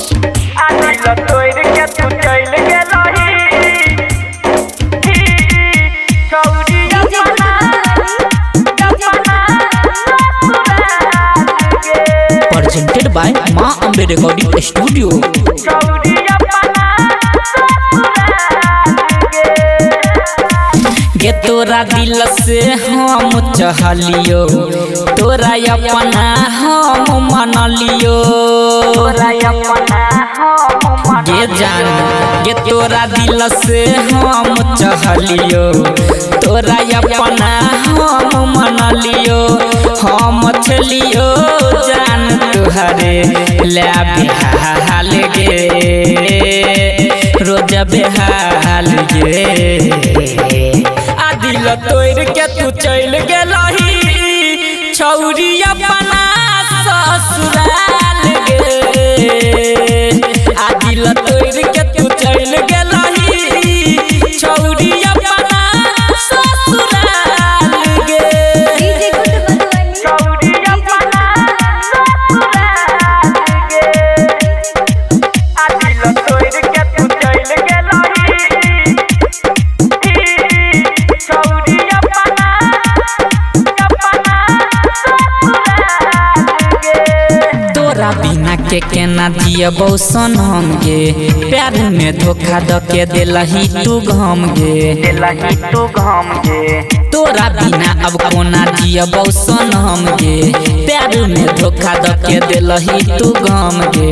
दिल तोड़ के तू चल गेलही छौरी अपना presented by माँ अम्बे रिकॉर्डिंग स्टूडियो। गे तोरा दिल से हम चहलियो, तोरा अपना हम मन लियो। गे जान गे तोरा दिल से हम चहलियो, तोरा अपना हम मन लियो। हम छलियो जान तुहरे ला बेहाल गे, रोज बेहाल गे। दिल तोड़ के तू चल गेलही छौरी अपना ससुराल गे। दिल तोड़ के तू चल गेलही छौरी अपना ससुराल गे। छौरी अपना ससुराल गे। दिल तोड़ के तू चल गेलही छौरी अपना ससुराल गे। तोरा बिना के केना जियबौ सनम गे, प्यार में धोखा द के देलही तू घम गे। तोरा बिना अब कोना जियबौ सनम गे, प्यार में धोखा द के देलही तू घम गे।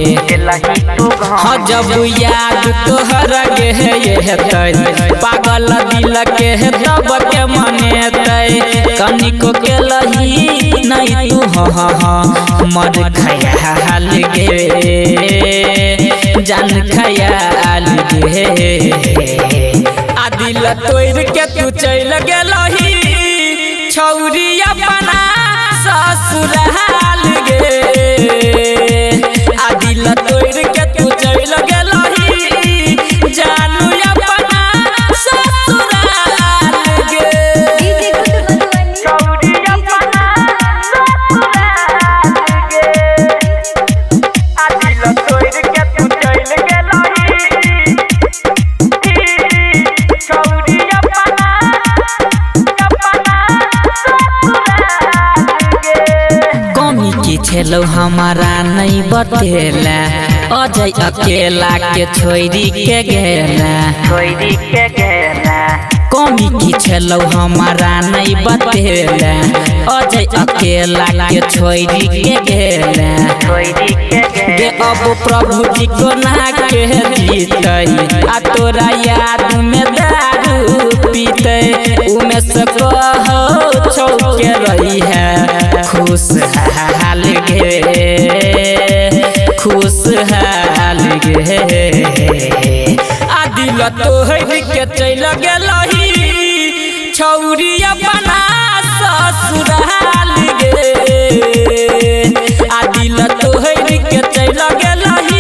हाँ जब याद तोहर गे ये हेतै, पागल दिल के तब के मनेतै। कनिको के लही नहीं तू हाँ मर खयाल गे, जान खयाल गे। दिल तोड़ के तू चल गेलही छौरी अपना ससुराल गे। दिल तोड़ के तू चल गेलही जानू अपना ससुराल गे। छौरी अपना ससुराल गे। दिल तोड़ के तू चल गेलही छौरी अपना ससुराल गे। कमी की छेलौ हमारा नहीं बतेला, अजय अकेला के छोड़ी के गेला। कमी की छेलौ हमारा नहीं बतेला, अजय अकेला के छोड़ी के गेला। गे अब प्रभु जी को ना के जीतै, आ तोरा याद में दारू पीतै। उमे से कहो छौके रही है खुशहाल गे, खुशहाल गे। दिल तोड़ के चल गेलही छौरी अपना ससुराल गे। दिल तोड़ के चल गेलही